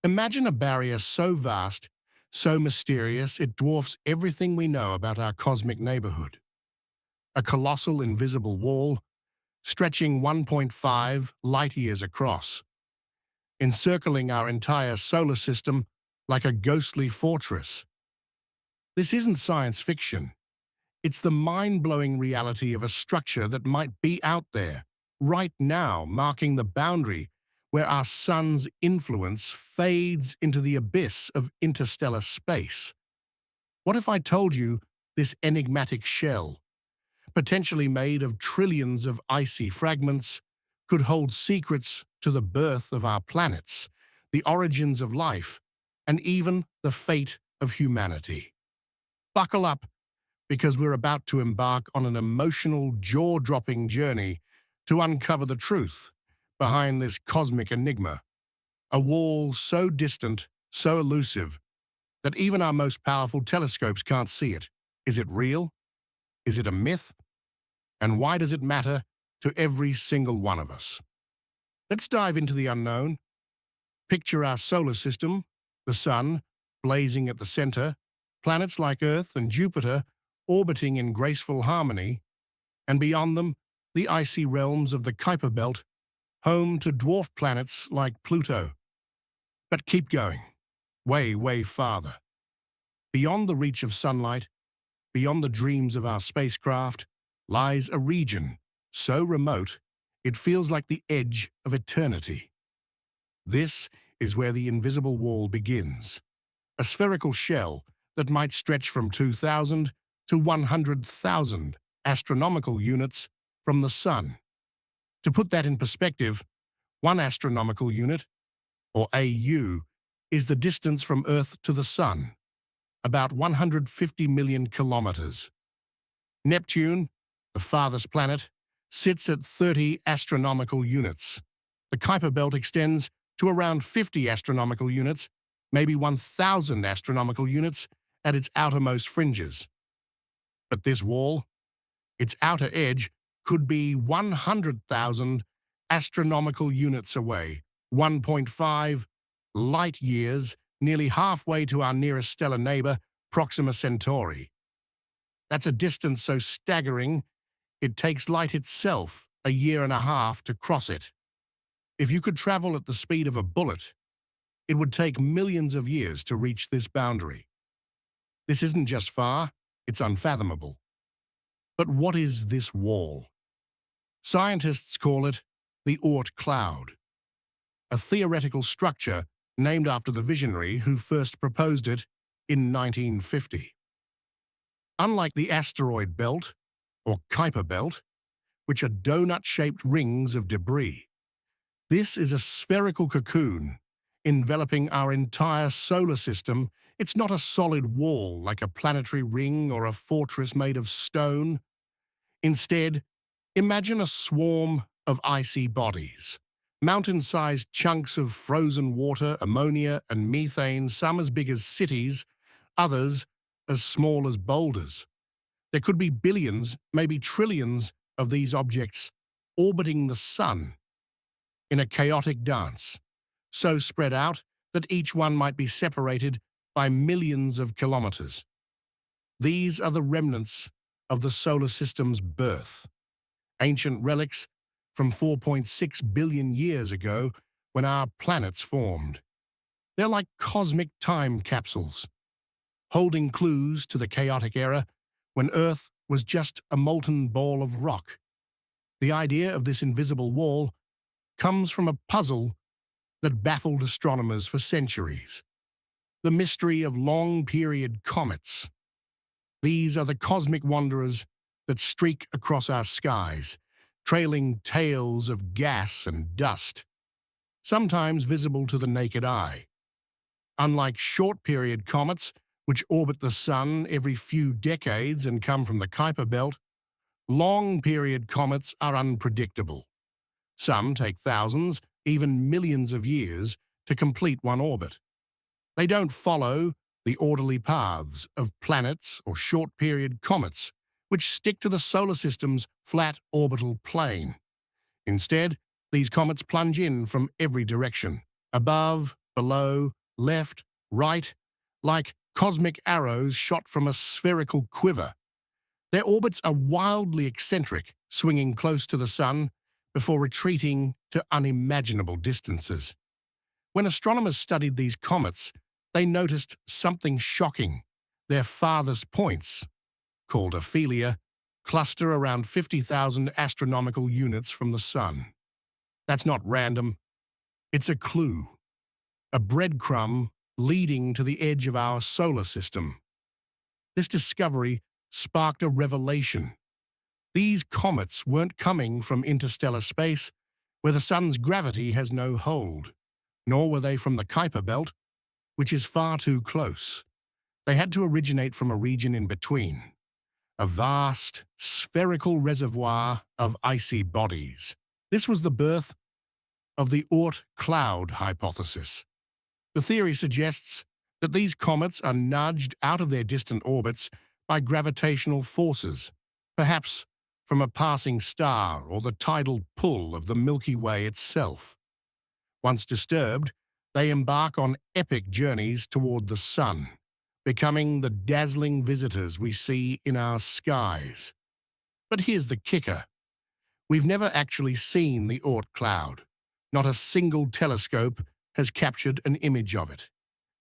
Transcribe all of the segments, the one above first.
Imagine a barrier so vast, so mysterious, it dwarfs everything we know about our cosmic neighborhood. A colossal invisible wall stretching 1.5 light-years across, encircling our entire solar system like a ghostly fortress. This isn't science fiction. It's the mind-blowing reality of a structure that might be out there, right now, marking the boundary where our sun's influence fades into the abyss of interstellar space. What if I told you this enigmatic shell, potentially made of trillions of icy fragments, could hold secrets to the birth of our planets, the origins of life, and even the fate of humanity? Buckle up, because we're about to embark on an emotional, jaw-dropping journey to uncover the truth behind this cosmic enigma, a wall so distant, so elusive, that even our most powerful telescopes can't see it. Is it real? Is it a myth? And why does it matter to every single one of us? Let's dive into the unknown. Picture our solar system, the Sun, blazing at the center, planets like Earth and Jupiter orbiting in graceful harmony, and beyond them, the icy realms of the Kuiper Belt, home to dwarf planets like Pluto. But keep going, way, way farther. Beyond the reach of sunlight, beyond the dreams of our spacecraft, lies a region so remote it feels like the edge of eternity. This is where the invisible wall begins, a spherical shell that might stretch from 2,000 to 100,000 astronomical units from the Sun. To put that in perspective, one astronomical unit, or AU, is the distance from Earth to the Sun, about 150 million kilometers. Neptune, the farthest planet, sits at 30 astronomical units. The Kuiper Belt extends to around 50 astronomical units, maybe 1,000 astronomical units at its outermost fringes. But this wall, its outer edge, could be 100,000 astronomical units away, 1.5 light-years, nearly halfway to our nearest stellar neighbor, Proxima Centauri. That's a distance so staggering, it takes light itself a year and a half to cross it. If you could travel at the speed of a bullet, it would take millions of years to reach this boundary. This isn't just far, it's unfathomable. But what is this wall? Scientists call it the Oort cloud, a theoretical structure named after the visionary who first proposed it in 1950. Unlike the asteroid belt, or Kuiper Belt, which are donut-shaped rings of debris, this is a spherical cocoon enveloping our entire solar system. It's not a solid wall like a planetary ring or a fortress made of stone. Instead, imagine a swarm of icy bodies, mountain-sized chunks of frozen water, ammonia, and methane, some as big as cities, others as small as boulders. There could be billions, maybe trillions of these objects orbiting the Sun in a chaotic dance, so spread out that each one might be separated by millions of kilometers. These are the remnants of the solar system's birth, ancient relics from 4.6 billion years ago when our planets formed. They're like cosmic time capsules, holding clues to the chaotic era when Earth was just a molten ball of rock. The idea of this invisible wall comes from a puzzle that baffled astronomers for centuries: the mystery of long-period comets. These are the cosmic wanderers that streak across our skies, trailing tails of gas and dust, sometimes visible to the naked eye. Unlike short-period comets, which orbit the Sun every few decades and come from the Kuiper Belt, long-period comets are unpredictable. Some take thousands, even millions of years to complete one orbit. They don't follow the orderly paths of planets or short-period comets, which stick to the solar system's flat orbital plane. Instead, these comets plunge in from every direction, above, below, left, right, like cosmic arrows shot from a spherical quiver. Their orbits are wildly eccentric, swinging close to the Sun before retreating to unimaginable distances. When astronomers studied these comets, they noticed something shocking. Their farthest points, called aphelia, cluster around 50,000 astronomical units from the Sun. That's not random. It's a clue, a breadcrumb leading to the edge of our solar system. This discovery sparked a revelation. These comets weren't coming from interstellar space, where the Sun's gravity has no hold, nor were they from the Kuiper Belt, which is far too close. They had to originate from a region in between, a vast, spherical reservoir of icy bodies. This was the birth of the Oort cloud hypothesis. The theory suggests that these comets are nudged out of their distant orbits by gravitational forces, perhaps from a passing star or the tidal pull of the Milky Way itself. Once disturbed, they embark on epic journeys toward the Sun, becoming the dazzling visitors we see in our skies. But here's the kicker. We've never actually seen the Oort cloud. Not a single telescope has captured an image of it.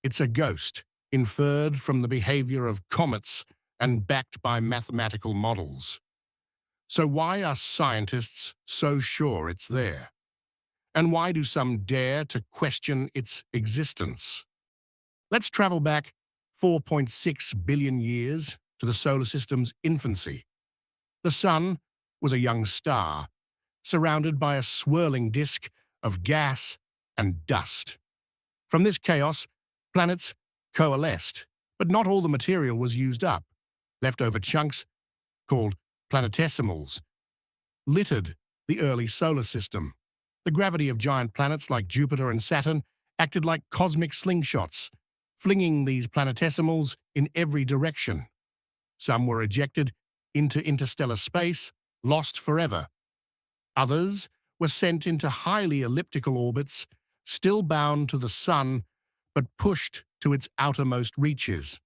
It's a ghost, inferred from the behavior of comets and backed by mathematical models. So why are scientists so sure it's there? And why do some dare to question its existence? Let's travel back 4.6 billion years to the solar system's infancy. The Sun was a young star, surrounded by a swirling disk of gas and dust. From this chaos, planets coalesced, but not all the material was used up. Leftover chunks, called planetesimals, littered the early solar system. The gravity of giant planets like Jupiter and Saturn acted like cosmic slingshots, flinging these planetesimals in every direction. Some were ejected into interstellar space, lost forever. Others were sent into highly elliptical orbits, still bound to the Sun, but pushed to its outermost reaches.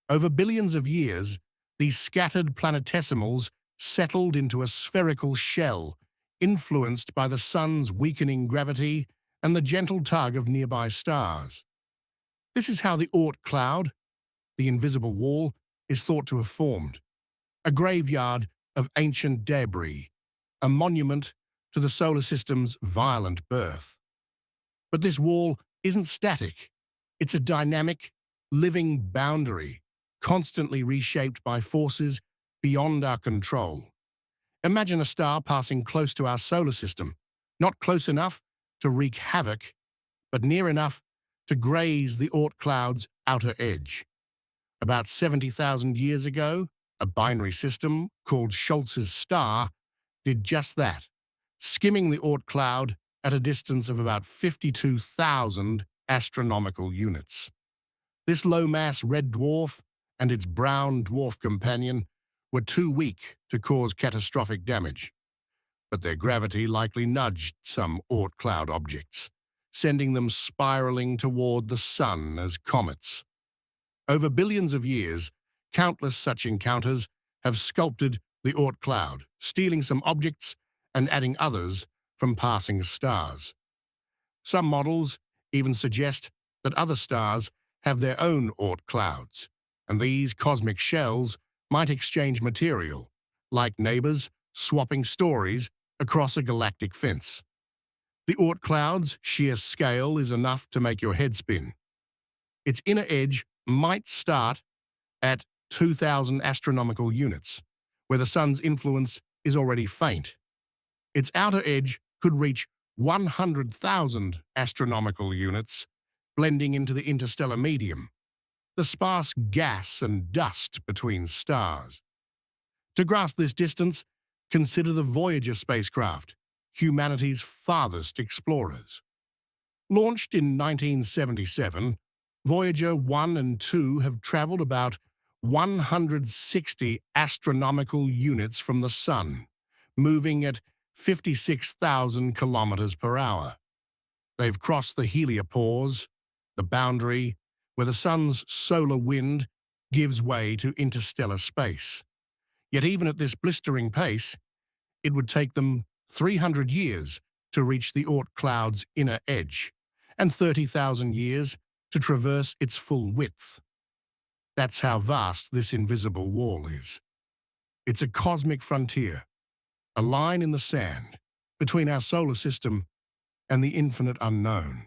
Over billions of years, these scattered planetesimals settled into a spherical shell, influenced by the Sun's weakening gravity and the gentle tug of nearby stars. This is how the Oort cloud, the invisible wall, is thought to have formed. A graveyard of ancient debris, a monument to the solar system's violent birth. But this wall isn't static. It's a dynamic, living boundary, constantly reshaped by forces beyond our control. Imagine a star passing close to our solar system, not close enough to wreak havoc, but near enough to graze the Oort cloud's outer edge. About 70,000 years ago, a binary system called Schultz's star did just that, skimming the Oort cloud at a distance of about 52,000 astronomical units. This low-mass red dwarf and its brown dwarf companion were too weak to cause catastrophic damage, but their gravity likely nudged some Oort cloud objects, sending them spiraling toward the Sun as comets. Over billions of years, countless such encounters have sculpted the Oort cloud, stealing some objects and adding others from passing stars. Some models even suggest that other stars have their own Oort clouds, and these cosmic shells might exchange material, like neighbors swapping stories across a galactic fence. The Oort cloud's sheer scale is enough to make your head spin. Its inner edge might start at 2,000 astronomical units, where the Sun's influence is already faint. Its outer edge could reach 100,000 astronomical units, blending into the interstellar medium, the sparse gas and dust between stars. To grasp this distance, consider the Voyager spacecraft, humanity's farthest explorers. Launched in 1977, Voyager 1 and 2 have traveled about 160 astronomical units from the Sun, moving at 56,000 kilometers per hour. They've crossed the heliopause, the boundary where the sun's solar wind gives way to interstellar space. Yet even at this blistering pace, it would take them 300 years to reach the Oort cloud's inner edge, and 30,000 years to traverse its full width. That's how vast this invisible wall is. It's a cosmic frontier, a line in the sand between our solar system and the infinite unknown.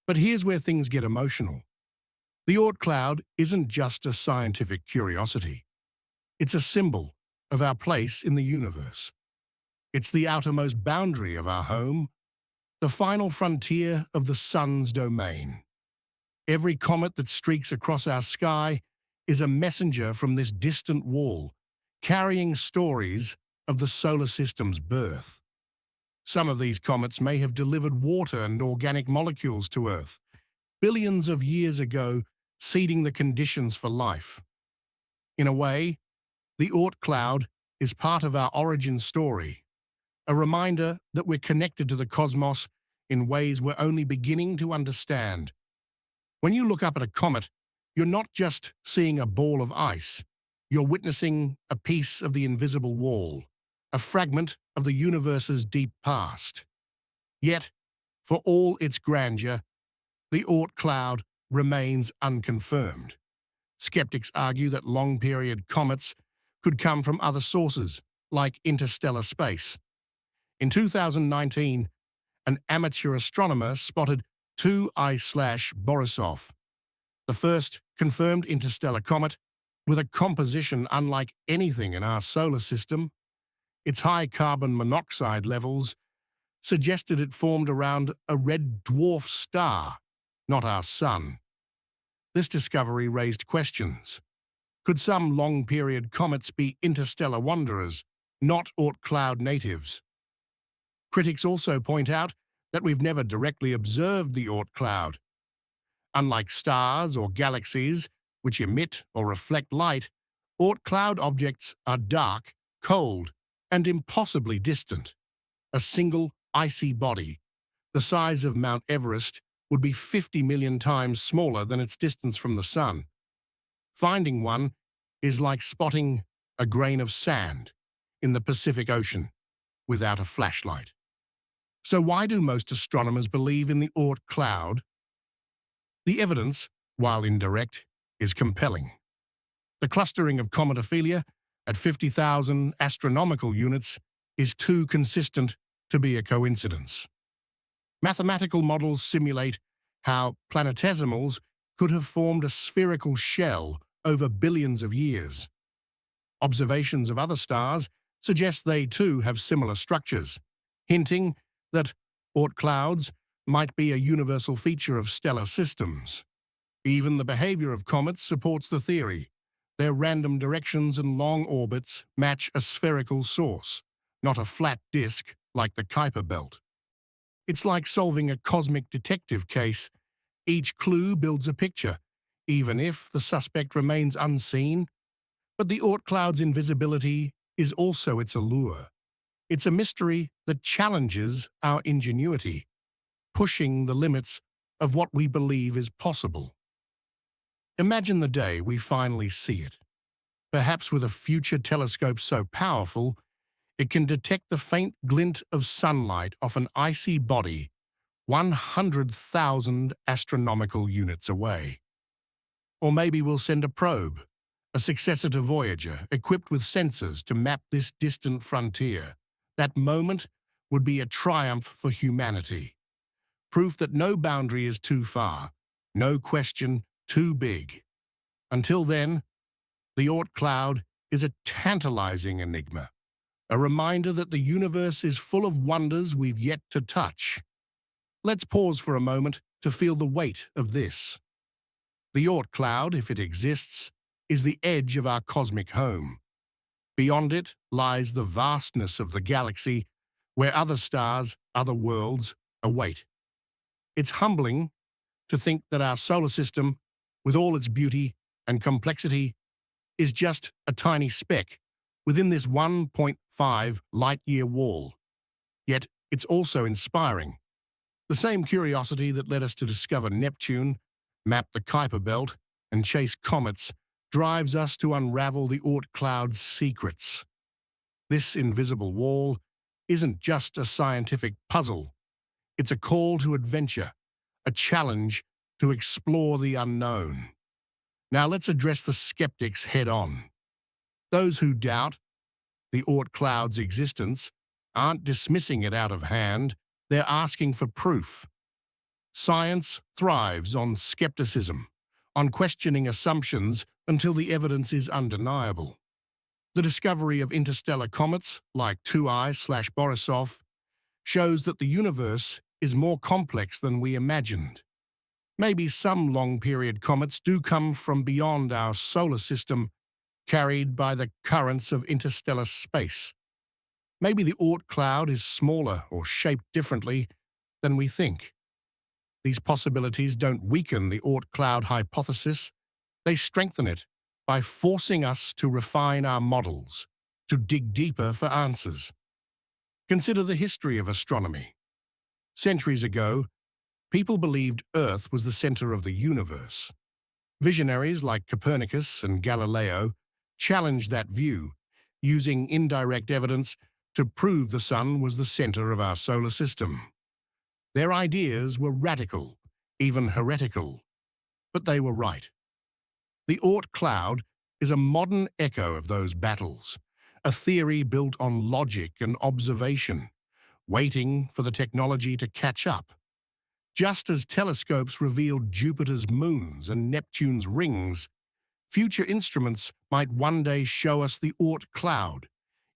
But here's where things get emotional. The Oort cloud isn't just a scientific curiosity. It's a symbol of our place in the universe. It's the outermost boundary of our home, the final frontier of the sun's domain. Every comet that streaks across our sky is a messenger from this distant wall, carrying stories of the solar system's birth. Some of these comets may have delivered water and organic molecules to Earth, billions of years ago, seeding the conditions for life. In a way, the Oort cloud is part of our origin story, a reminder that we're connected to the cosmos in ways we're only beginning to understand. When you look up at a comet, you're not just seeing a ball of ice. You're witnessing a piece of the invisible wall, a fragment of the universe's deep past. Yet, for all its grandeur, the Oort cloud remains unconfirmed. Skeptics argue that long-period comets could come from other sources, like interstellar space. In 2019, an amateur astronomer spotted 2I/Borisov, the first confirmed interstellar comet with a composition unlike anything in our solar system. Its high carbon monoxide levels suggested it formed around a red dwarf star, not our sun. This discovery raised questions. Could some long-period comets be interstellar wanderers, not Oort cloud natives? Critics also point out that we've never directly observed the Oort cloud. Unlike stars or galaxies, which emit or reflect light, Oort cloud objects are dark, cold, and impossibly distant. A single icy body, the size of Mount Everest, would be 50 million times smaller than its distance from the sun. Finding one is like spotting a grain of sand in the Pacific Ocean without a flashlight. So why do most astronomers believe in the Oort cloud? The evidence, while indirect, is compelling. The clustering of cometophilia at 50,000 astronomical units is too consistent to be a coincidence. Mathematical models simulate how planetesimals could have formed a spherical shell over billions of years. Observations of other stars suggest they too have similar structures, hinting that Oort clouds might be a universal feature of stellar systems. Even the behavior of comets supports the theory. Their random directions and long orbits match a spherical source, not a flat disk like the Kuiper belt. It's like solving a cosmic detective case. Each clue builds a picture, even if the suspect remains unseen. But the Oort cloud's invisibility is also its allure. It's a mystery that challenges our ingenuity, pushing the limits of what we believe is possible. Imagine the day we finally see it. Perhaps with a future telescope so powerful, it can detect the faint glint of sunlight off an icy body 100,000 astronomical units away. Or maybe we'll send a probe, a successor to Voyager, equipped with sensors to map this distant frontier. That moment would be a triumph for humanity. Proof that no boundary is too far, no question too big. Until then, the Oort cloud is a tantalizing enigma, a reminder that the universe is full of wonders we've yet to touch. Let's pause for a moment to feel the weight of this. The Oort cloud, if it exists, is the edge of our cosmic home. Beyond it lies the vastness of the galaxy, where other stars, other worlds, await. It's humbling to think that our solar system, with all its beauty and complexity, is just a tiny speck within this 1.5 light-year wall. Yet it's also inspiring. The same curiosity that led us to discover Neptune, map the Kuiper belt, and chase comets drives us to unravel the Oort cloud's secrets. This invisible wall isn't just a scientific puzzle. It's a call to adventure, a challenge to explore the unknown. Now let's address the skeptics head-on. Those who doubt the Oort cloud's existence aren't dismissing it out of hand, they're asking for proof. Science thrives on skepticism, on questioning assumptions until the evidence is undeniable. The discovery of interstellar comets like 2I/Borisov shows that the universe is more complex than we imagined. Maybe some long-period comets do come from beyond our solar system, carried by the currents of interstellar space. Maybe the Oort cloud is smaller or shaped differently than we think. These possibilities don't weaken the Oort cloud hypothesis, they strengthen it by forcing us to refine our models, to dig deeper for answers. Consider the history of astronomy. Centuries ago, people believed Earth was the center of the universe. Visionaries like Copernicus and Galileo challenged that view, using indirect evidence to prove the sun was the center of our solar system. Their ideas were radical, even heretical, but they were right. The Oort cloud is a modern echo of those battles, a theory built on logic and observation, waiting for the technology to catch up. Just as telescopes revealed Jupiter's moons and Neptune's rings, future instruments might one day show us the Oort cloud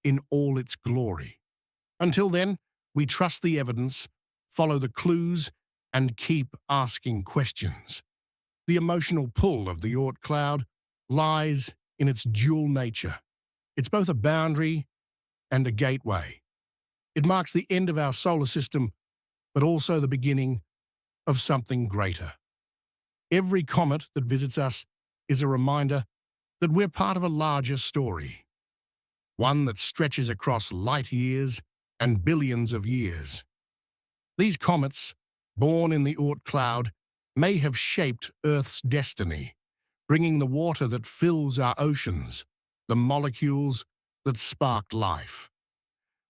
in all its glory. Until then, we trust the evidence, follow the clues, and keep asking questions. The emotional pull of the Oort cloud lies in its dual nature. It's both a boundary and a gateway. It marks the end of our solar system, but also the beginning of something greater. Every comet that visits us is a reminder that we're part of a larger story, one that stretches across light years and billions of years. These comets, born in the Oort cloud, may have shaped Earth's destiny, bringing the water that fills our oceans, the molecules that sparked life.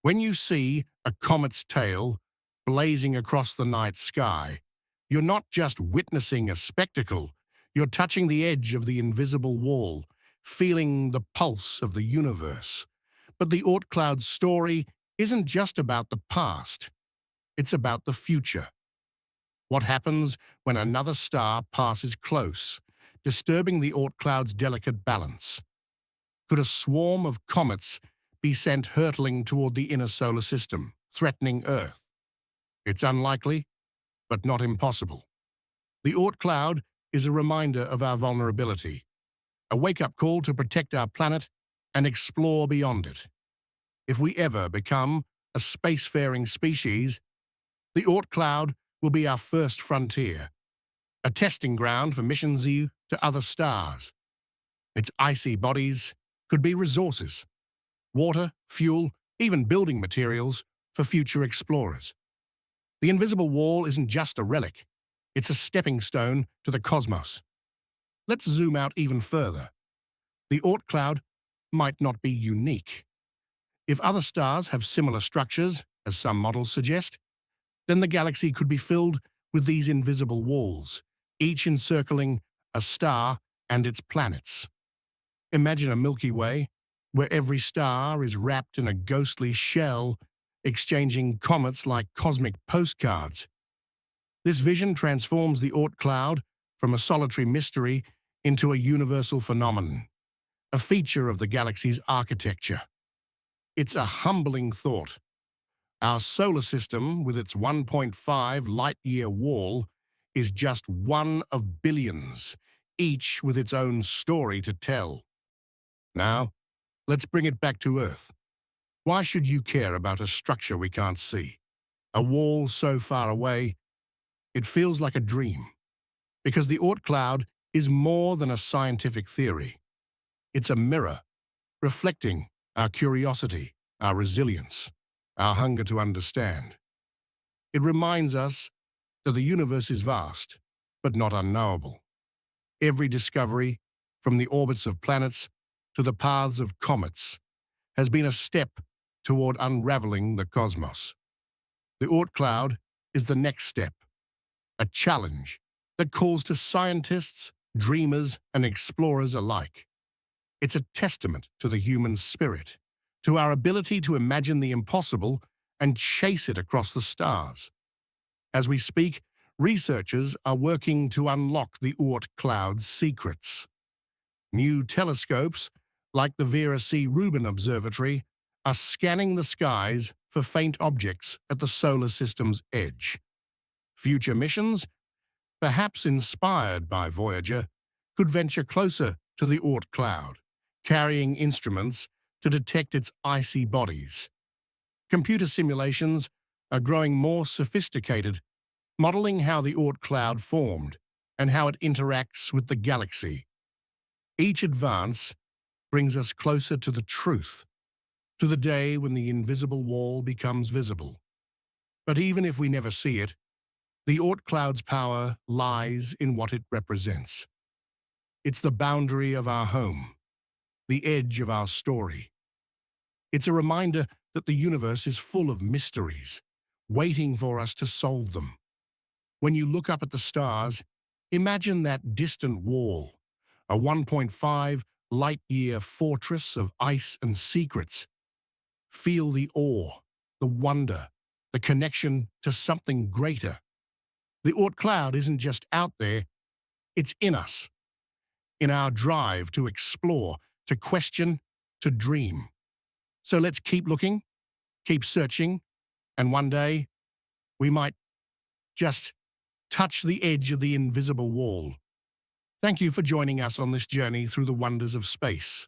When you see a comet's tail blazing across the night sky, you're not just witnessing a spectacle, you're touching the edge of the invisible wall, feeling the pulse of the universe. But the Oort cloud's story isn't just about the past, it's about the future. What happens when another star passes close, disturbing the Oort cloud's delicate balance? Could a swarm of comets be sent hurtling toward the inner solar system, threatening Earth? It's unlikely, but not impossible. The Oort cloud is a reminder of our vulnerability, a wake-up call to protect our planet and explore beyond it. If we ever become a spacefaring species, the Oort cloud will be our first frontier, a testing ground for missions to other stars. Its icy bodies could be resources, water, fuel, even building materials for future explorers. The invisible wall isn't just a relic, it's a stepping stone to the cosmos. Let's zoom out even further. The Oort cloud might not be unique. If other stars have similar structures, as some models suggest, then the galaxy could be filled with these invisible walls, each encircling a star and its planets. Imagine a Milky Way, where every star is wrapped in a ghostly shell, exchanging comets like cosmic postcards. This vision transforms the Oort cloud from a solitary mystery into a universal phenomenon, a feature of the galaxy's architecture. It's a humbling thought. Our solar system, with its 1.5 light-year wall, is just one of billions, each with its own story to tell. Now, let's bring it back to Earth. Why should you care about a structure we can't see? A wall so far away, it feels like a dream. Because the Oort cloud is more than a scientific theory. It's a mirror, reflecting our curiosity, our resilience, our hunger to understand. It reminds us that the universe is vast, but not unknowable. Every discovery, from the orbits of planets to the paths of comets, has been a step toward unraveling the cosmos. The Oort cloud is the next step, a challenge that calls to scientists, dreamers, and explorers alike. It's a testament to the human spirit, to our ability to imagine the impossible and chase it across the stars. As we speak, researchers are working to unlock the Oort cloud's secrets. New telescopes, like the Vera C. Rubin Observatory, are scanning the skies for faint objects at the solar system's edge. Future missions, perhaps inspired by Voyager, could venture closer to the Oort cloud, carrying instruments to detect its icy bodies. Computer simulations are growing more sophisticated, modeling how the Oort cloud formed and how it interacts with the galaxy. Each advance brings us closer to the truth, to the day when the invisible wall becomes visible. But even if we never see it, the Oort cloud's power lies in what it represents. It's the boundary of our home, the edge of our story. It's a reminder that the universe is full of mysteries, waiting for us to solve them. When you look up at the stars, imagine that distant wall, a 1.5 light-year fortress of ice and secrets. Feel the awe, the wonder, the connection to something greater. The Oort cloud isn't just out there, it's in us, in our drive to explore, to question, to dream. So let's keep looking, keep searching, and one day we might just touch the edge of the invisible wall. Thank you for joining us on this journey through the wonders of space.